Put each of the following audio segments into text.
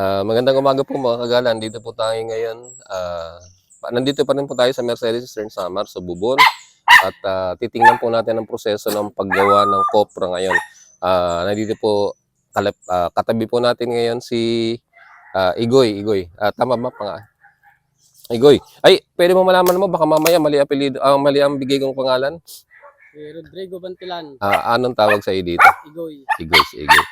Magandang umaga po mga kagala. Nandito po tayo ngayon. Nandito pa rin po tayo sa Mercedes Eastern Samar sa Bubon. At titingnan po natin ang proseso ng paggawa ng kopra ngayon. Nandito po, katabi po natin ngayon si Igoy. Igoy. Tama ba pa nga? Igoy. Ay, pwede mo malaman mo, baka mamaya mali, mali ang bigay kong pangalan. Si Rodrigo Bantilan. Anong tawag sa iyo dito? Igoy. Igoy, si Igoy.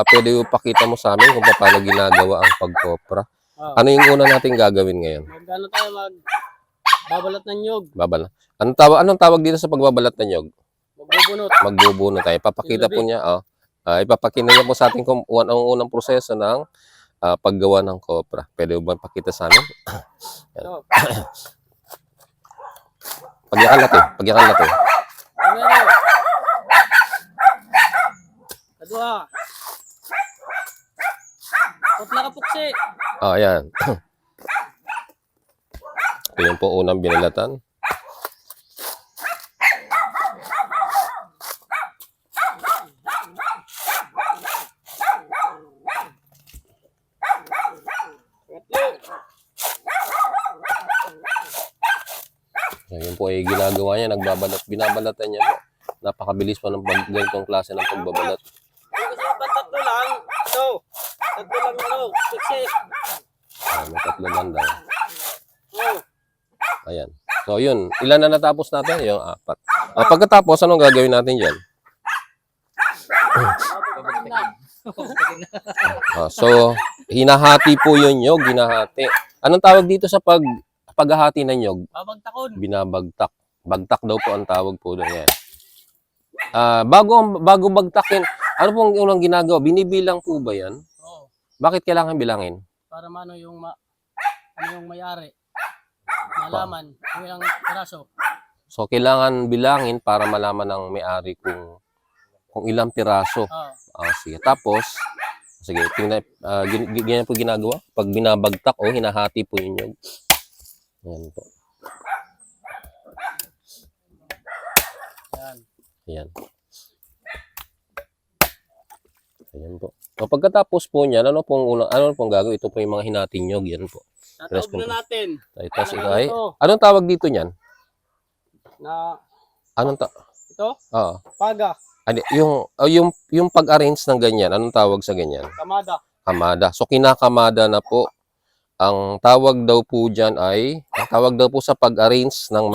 Pwede mo pakita mo sa amin kung paano ginagawa ang pagkopra. Ano yung una natin gagawin ngayon? Magbabalat ng nyog. Anong tawag dito sa pagbabalat ng nyog? Magbubunot. Magbubunot tayo. Papakita po niya. Ipapakita niya po sa atin kung ang unang proseso ng paggawa ng kopra. Pwede mo ba pakita sa amin? Pagyakan natin. Primero. Kadua. Kopla ka puksi. Ayan. Ito yung po unang binalatan. Yun po ay ginagawa niya, binabalatan niya po. Napakabilis pa ng ganitong klase ng pagbabalat. Tatlo lang. Tatlo lang puksi. May tatlo lang daw. Ayan. So yun, ilan na natapos natin? Yung 4. Pagkatapos, anong gagawin natin dyan? So, hinahati po yun nyog, hinahati. Anong tawag dito sa paghahati ng nyog? Babagtakon. Binabagtak. Bagtak daw po ang tawag po doon yan. Bago bagtakin, ano pong unang ginagawa? Binibilang po ba yan? Oo. Bakit kailangan bilangin? Para ano yung may-ari. Malaman kung ilang piraso. So, kailangan bilangin para malaman ng may-ari kung ilang piraso. Sige. Tapos, sige, tingnan, ganyan po ginagawa. Pag binabagtak, hinahati po yun yung. Ayan po. Ayan. Ayan po. So, pagkatapos po niyan, ano pong gagawin? Ito po yung mga hinating nyog. Yan po. Tatawag na natin. Anong tawag dito niyan? Ito? Paga. Yung pag-arrange ng ganyan, anong tawag sa ganyan? Kamada. So, kinakamada na po. Ang tawag daw po sa pag-arrange ng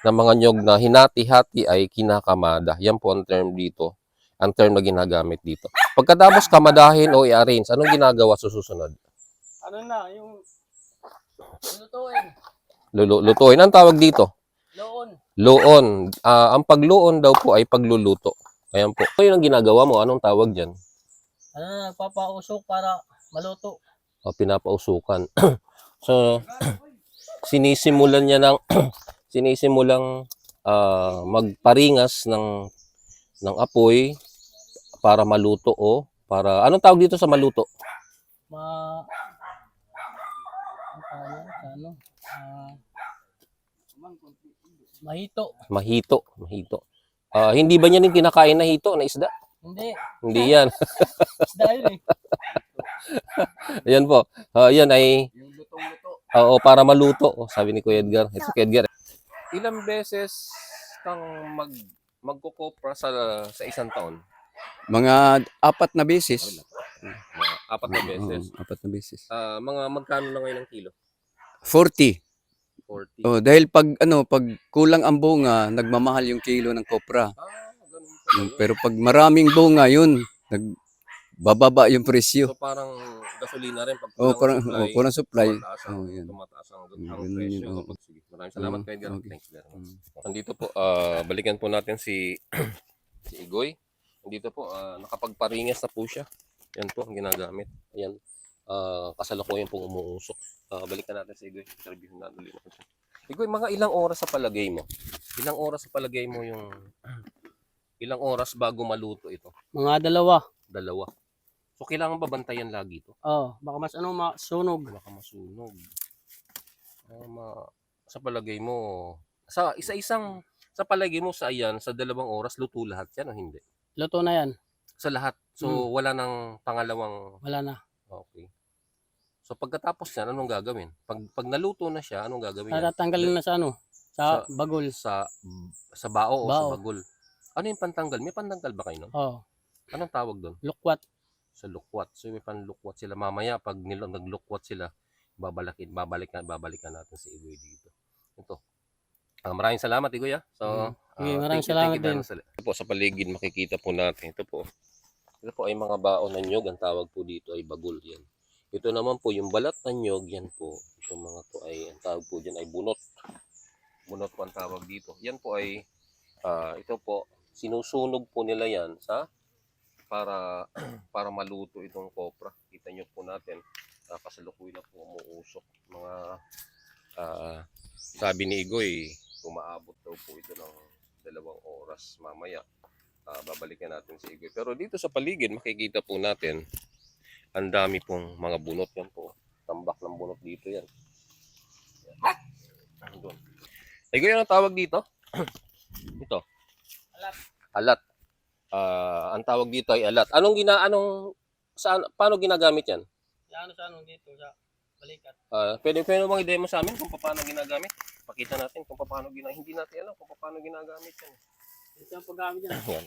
mga nyog na hinati-hati ay kinakamada. Yan po ang term dito. Ang term na ginagamit dito. Pagkatapos kamadahin o i-arrange, anong ginagawa sa susunod? Yung lutuin. Lutuin. Anong tawag dito? Loon. Loon. Ang pagloon daw po ay pagluluto. Ayan po. So, yun ang ginagawa mo. Anong tawag dyan? Nagpapausok para maluto. Pinapausukan. So, sinisimulan niya sinisimulang magparingas ng apoy para maluto anong tawag dito sa maluto? Mahito. Hindi ba niyan yung kinakain na hito na isda? Hindi yan. Isda yun Ayan po. Yan ay yung lutong-luto. Para maluto. Sabi ni Kuya Edgar. Ito Kuya Edgar. Ilang beses kang magkukopra sa isang taon? Mga 4 na beses. Mga 4 na beses. 4 na beses. Mga magkano na ngayon ang kilo? 40. 40. Dahil pag kulang ang bunga, nagmamahal yung kilo ng kopra. Ganun Pero pag maraming bunga, yun, nagbababa yung presyo. So parang gasolina rin pag kulang supply. Tumataas ang presyo. Sige, maraming salamat Kuya Edgar. Okay. Thanks very much. Nandito po, balikan po natin si Igoy. Nandito po, nakapagparingas na po siya. Yan po ang ginagamit. Ayan. Kasalukuyan pong umuusok. Balikan natin si Igoy. Interviewin natin ulit. Igoy, mga ilang oras sa palagay mo? Ilang oras bago maluto ito? Mga 2. So, kailangan ba bantayan lagi ito? Baka masunog. Baka masunog. Sa palagay mo, sa palagay mo sa 2 oras, luto lahat yan o hindi? Luto na yan. Sa lahat. So, wala nang pangalawang... Wala na. Okay. So pagkatapos niyan, anong gagawin? Pag naluto na siya, anong gagawin niya? Tatanggalin na sa ano? Sa Sa- bagol. Sa bao o sa Bao. bagol. Ano yung pantanggal? May pantanggal ba kayo nun? Oh, Anong tawag doon? lukwat. Sa lukwat. So may panlukwat sila. Mamaya pag naglukwat sila, babalikan natin si Igoy dito. Ito. Maraming salamat Igoy. So, Okay, maraming thank you salamat very din. much. Ito po sa paligid makikita po natin. Ito po ay mga baon ng nyog. Ang tawag po dito ay bagol yan. Ito naman po yung balat ng nyog. Yan po. Itong mga to ay, ang tawag po dyan ay bunot. Bunot po ang tawag dito. Yan po ay, ito po, sinusunog po nila yan sa para para maluto itong kopra. Kita nyo po natin, kasalukuyan na po umuusok. Mga sabi ni Igoy, umaabot daw po ito ng 2 oras mamaya. Babalikan natin si Igoy. Pero dito sa paligid, makikita po natin, ang dami pong mga bunot. Yan po. Tambak ng bunot dito yan. Doon. Igoy, ano tawag dito? Ito. Alat. Alat. Ang tawag dito ay alat. Paano ginagamit yan? Sa ano dito sa balikat. Pwede bang i-demo sa amin kung paano ginagamit? Pakita natin kung paano ginagamit. Hindi natin alam kung paano ginagamit yan. Ito ang paggamit niya. Ayan.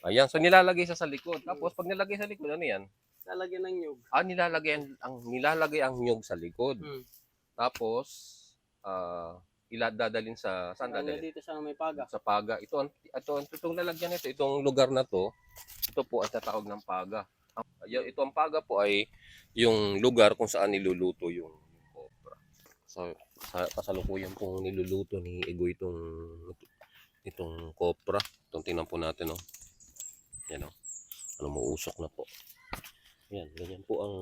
Ayan, so nilalagay siya sa likod. Tapos pag nilagay sa likod, ano yan? Lalagyan ng nyug. Nilalagay ang nyug sa likod. Hmm. Tapos dadalhin saan dadalhin? Dito sa may paga. Sa paga. Itong lalagyan nito, itong lugar na to, ito po ang tatawag ng paga. Ito ang paga po ay yung lugar kung saan niluluto yung kopra. So, kasalukuyan pong niluluto ni Igoy itong kopra. Itong tingnan po natin, oh. Yan, oh. Umuusok na po. Yan, ganyan po ang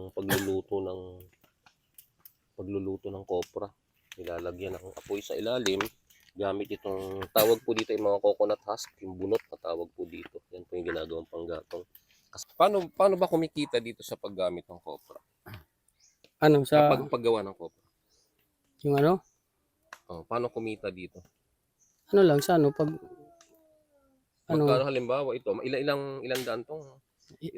pagluluto ng kopra. Nilalagyan ng apoy sa ilalim gamit itong tawag po dito yung mga coconut husk, yung bunot na tawag po dito. Yan po yung ginagawang panggatong. Kasi paano ba kumikita dito sa paggamit ng kopra? Ano Sa sa paggawa ng kopra? yung ano? Paano kumita dito? Ano lang sa ano pag Magkano halimbawa ito? Ilang daan tong?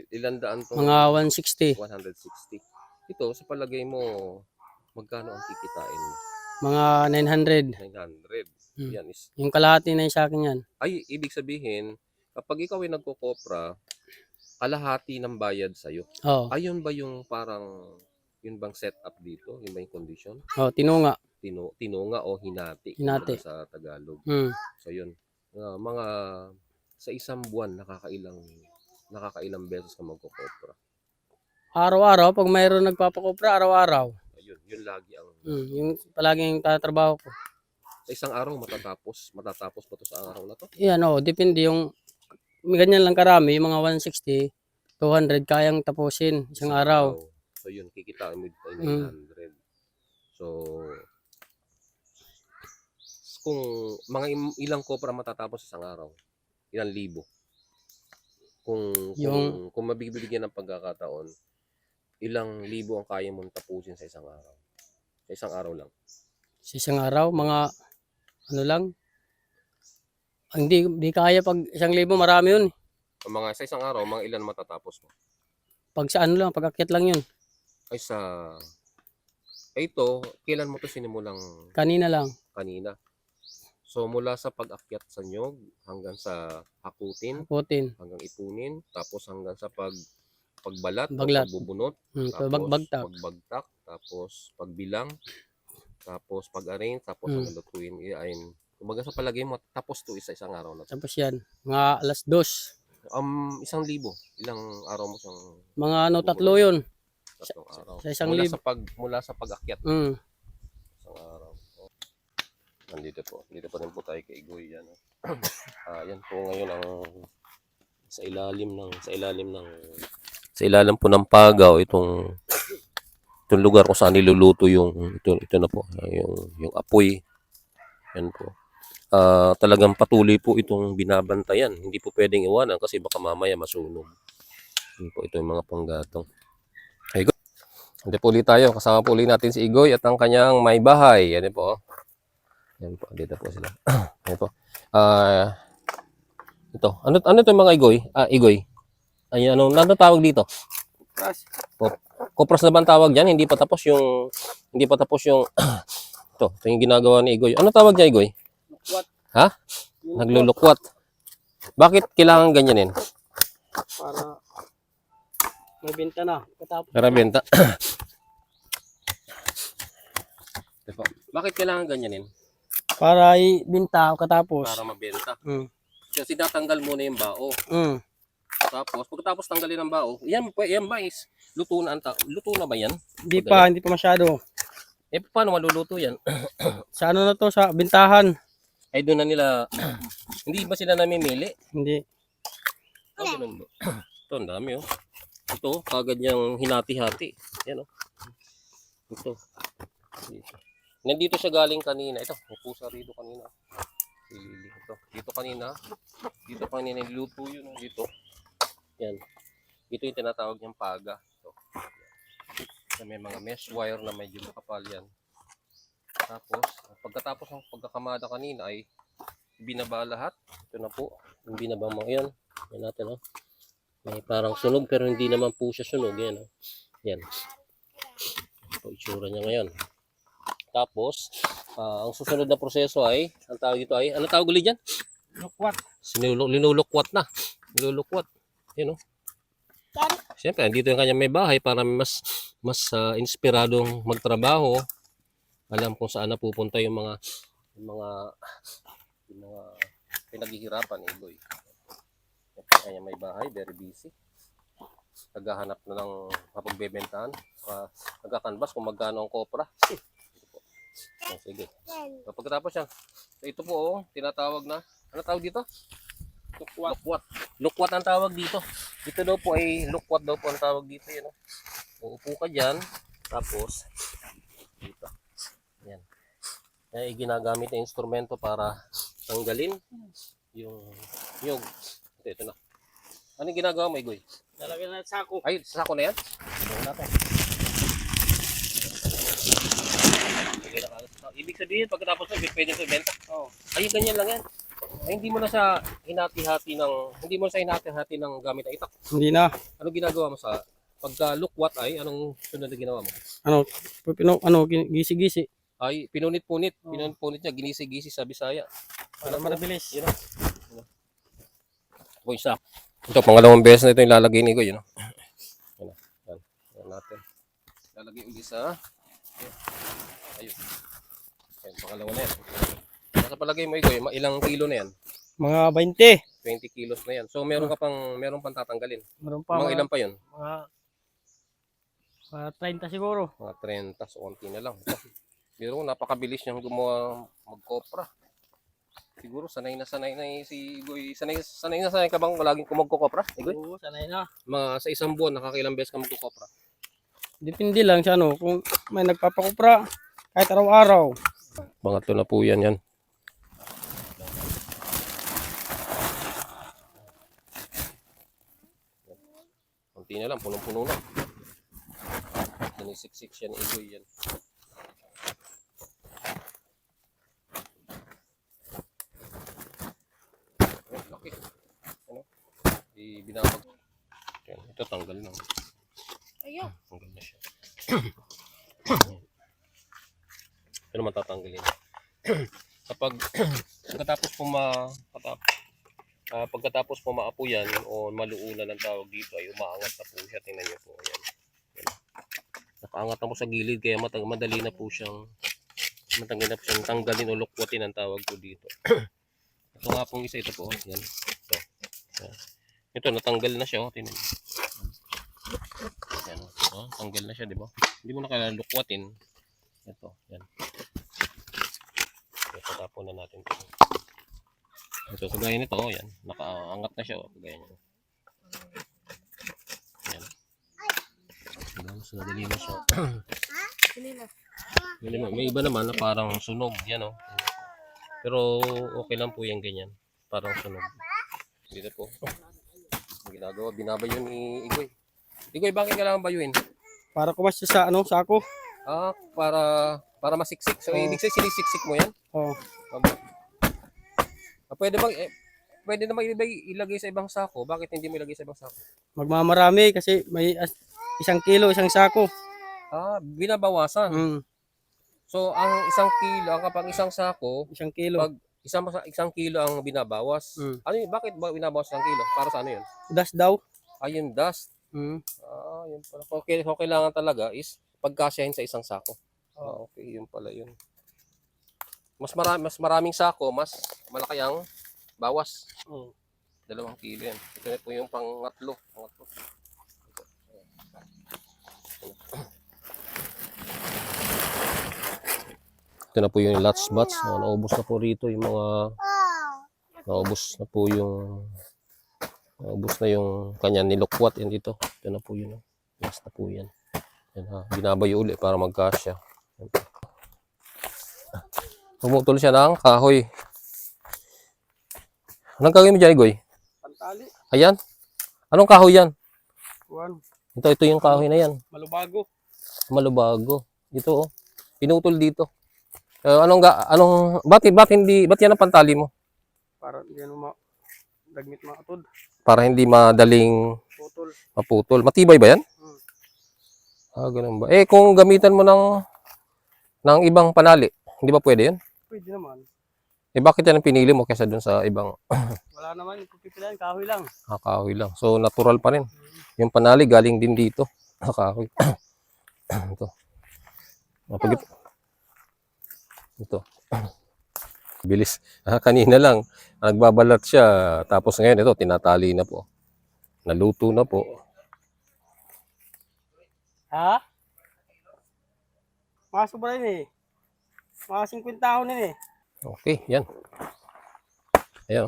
Ilang daan tong? mga 160, 160. Ito, sa palagay mo, magkano ang kikitain mo? mga 900. 900. Yan is. Yung kalahati na yung sa akin yan. Ay, ibig sabihin, kapag ikaw ay nagkokopra, kalahati ng bayad sa'yo. Oh, Ayun ba yung parang, yun bang setup dito? Yun ba yung condition? oh, tinunga. Tinunga o hinati? Hinati. Sa Tagalog. Hmm. So yun, mga sa isang buwan, nakakailang beses ka magkokopra. Araw-araw pag mayroon nagpapakopra, araw-araw. Ayun, yun lagi ang Yung palaging tatrabaho ko. sa isang araw matatapos ba to sa araw na to? Yan depende yung ganyan lang karami, yung mga 160, 200 kayang tapusin isang araw. So yun, kikitain mo dito ay 900. So kung mga ilang kopra matatapos sa isang araw, ilang libo. Kung mabibigyan ng pagkakataon, ilang libo ang kaya mong tapusin sa isang araw? Sa isang araw lang. Sa isang araw, mga ano lang. Hindi kaya pag 1,000 marami yun. Sa isang araw, mga ilan matatapos mo? Pag sa ano lang, pag akyat lang yun. Ito, kailan mo to sinimulang Kanina lang. kanina? So mula sa pag-akyat sa nyog hanggang sa hakutin, Putin. hanggang ipunin, tapos hanggang sa pagbalat, Baglat. pagbubunot, pagbagtak, tapos pagbilang, tapos pag-arrange, tapos ang lutuin, iain. Kumbaga sa palagay mo, tapos to isang araw na to. Tapos yan, mga alas 2. 1,000, ilang araw mo siyang Mga 3 yun. 3 araw. Sa 1,000. Mula sa pag-akyat, Mm. isang araw. Nandito pa rin po tayo kay Igoy yan. Yan po ngayon ang sa ilalim po ng pagaw itong lugar kung saan niluluto ito na po yung apoy. Yan po. Talagang patuloy po itong binabantayan. Hindi po pwedeng iwanan kasi baka mamaya masunog. Yan po, ito yung mga panggatong. Igoy. Hindi po ulit tayo. Kasama po ulit natin si Igoy at ang kanyang may bahay. Yan po. Yan po, dito po sila. Yan po. Ito. Ano ito mga Igoy? Igoy. Ay, ano tawag dito? Kopras na ba ang tawag dyan? Hindi pa tapos yung ito yung ginagawa ni Igoy. Ano tawag niya, Igoy? Lukwat. Ha? Naglulukwat. Bakit kailangan ganyanin? Para may benta na. Katapos. Para benta. Ito. Bakit kailangan ganyanin? Para ibenta katapos. Para mabenta. Mm. Kasi tatanggal muna yung bao. Mm. Tapos, pagkatapos tanggalin ang bao, yan ba is luto na, luto na ba yan? Hindi pa masyado. Eh, paano maluluto yan? Sa ano na to, sa bintahan. Ay, doon na nila, hindi ba sila namimili? Hindi. Ah, ganun ba? Ito, ang dami, oh. Ito, kagad niyang hinati-hati. Yan, oh. Ito. Dito. Nandito siya galing kanina. Ito, may pusa rito kanina. Silili. Ito. Dito kanina niluto yun, oh. Dito. Yan. Ito yung tinatawag niyang paga. Ito. Yan, may mga mesh wire na medyo makapal yan. Tapos, pagkatapos ng pagkakamada kanina ay binaba lahat. Ito na po. Yung binaba mo. Yan. Yan natin, oh. May parang sunog pero hindi naman po siya sunog. Yan, oh. Yan. Ito itsura niya ngayon. Tapos, ang susunod na proseso ay, ang tawag dito ay, ano tawag ulit dyan? Lukwat. Linulukwat na. Linulukwat. Yan, oh. Siyempre, andito yung kanya may bahay para mas inspiradong magtrabaho. Alam kung saan napupunta yung mga pinaghihirapan ni Igoy. Yung kanya may bahay, very busy. Naghahanap na ng mapagbebentahan. Nagkakanvas kung magkano ang kopra. Ito po. Oh, sige. So, pagkatapos yan, so ito po, oh, tinatawag na, ano tawag dito? Lukwat. Lukwat ang tawag dito. Dito daw po ay lukwat daw po ang tawag dito. Yan, oh. Uupo ka dyan. Tapos, dito. Yan. Kaya ginagamit na instrumento para tanggalin yung nyug. Ito na. Ano yung ginagawa mo, Igoy? Lalagyan na sa sako. Ay, sako na yan? Ito natin. Ibig sabihin, pagkatapos na, pwede sa benta. Oh. Ay, ganyan lang yan. Ay, hindi mo na siya hinati-hati ng gamit na itak. Hindi na. Ano ginagawa mo sa pagka-lukwat ay anong sunod na ginawa mo? Gisi-gisi. Ay, pinunit-punit. Pinunit-punit niya, ginisi-gisi sa Bisaya. Para mabilis. Yun o. O, isa. Ito, pangalawang beses na ito yung lalagay ni Igoy. Yun o. Yan. Yan. Yan natin. Lalagay ulit sa... Ayun. Yan, pangalawa na yan. Nasa palagay mo, Igoy, ilang kilo na yan? Mga 20. 20 kilos na yan. So, meron pang tatanggalin. Meron pa. Mga ilan pa yun? Mga 30 siguro. Mga 30, so konti na lang. Pero napakabilis niyang gumawa magkopra. Siguro sanay na si Igoy. Sanay ka bang laging magkokopra, Igoy? Oo, sanay na. Sa isang buwan, nakakailang beses ka magkokopra? Depende lang sa ano. Kung may nagpapakupra, kahit araw-araw. Pangatlo na po yan. Konti na lang, punong-puno na. Sinisiksik siya ni Igoy yan. Laki. Ano? Binabag. Yan. Ito tanggal na. Ayun. Tanggal na siya. Pero matatanggalin. Pagkatapos po maapo yan o maluunan ang tawag dito ay umaangat na po siya. Tingnan niyo po. Ayan. Ayan. Nakaangat na po sa gilid kaya madali na po siyang tanggalin o lukwatin ang tawag po dito. Ito nga pong isa ito po. Yan. Ito. Yan. Ito natanggal na siya. Tingnan niyo. Yan. Tanggal na siya, di ba? Hindi mo na kailangan lukwatin. Ito. Yan. Tapon na natin ito. Ito, kagaya nito, yan. Nakaangat na siya, kagaya niya. Yan. Mas madali na siya. May iba naman na parang sunog, yan o. Pero okay lang po yan ganyan. Parang sunog. Dito po. Ginagawa, binabayo ni Igoy. Igoy, bakit kailangan bayuin? Para kumas sa sako. Para masiksik. So, ibig sabihin sinisiksik mo yan? Oh. Pwede naman ilagay sa ibang sako. Bakit hindi mo ilagay sa ibang sako? Magmamarami kasi 1 kilo, isang sako. Binabawasan. Mm, So, ang 1 kilo, ang kapag isang sako, 1 kilo. pag isang kilo ang binabawas. Mm. Ano yun? Bakit ba binabawas 1 kilo? Para sa ano yun? Das daw. Yung dust. Mm. Yun pala. Okay, so kailangan talaga is pagkasyahin sa isang sako. Okay, yun pala yun. Mas maraming sako, mas malaki ang bawas. Oh. 2 kilo yan. Ito na po yung pangatlo. Ito na po yung latch batch. Naubos na po rito yung mga naubos na yung kanya nilukwat yan dito. Ito na po yun. Last na po yan. Yan ha. Binabayo uli para magkasya. Pumutol siya ng kahoy. Anong gagawin mo dyan, Igoy? Pantali. Ayan. Anong kahoy yan? Kuwan. Ito yung kahoy na yan. Malubago. Malubago. Ito oh. Pinutol dito. Ba't yan ang pantali mo? Para hindi ano dagmit mautod. Para hindi madaling Putol. maputol. Matibay ba yan? Ganun ba? Kung gamitan mo ng ibang panali, hindi ba pwede yun? Pwede naman. Bakit yan ang pinili mo kaysa dun sa ibang Wala naman. Pipilan, kahoy lang. kahoy lang? So, natural pa rin. Yung panali galing din dito. Kahoy. Ito. Ito. Bilis. Kanina lang, nagbabalat siya. Tapos ngayon, ito, tinatali na po. Naluto na po. Ha? Mga sobra yun eh. Mga 50 taon yun eh. Okay, yan. Ayan.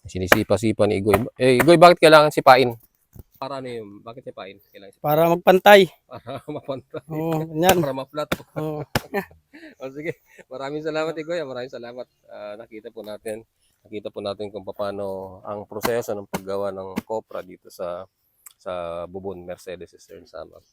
Sinisipa-sipa ni Igoy. Igoy, bakit kailangan sipain? Para ano yun? Bakit sipain? Kailangan sipain. Para magpantay. Para mapantay. Oo, ganyan. Para ma-flat. Oo. Sige. Maraming salamat, Igoy. Maraming salamat. Nakita po natin kung paano ang proseso ng paggawa ng kopra dito sa Bubon, Mercedes Eastern Samar.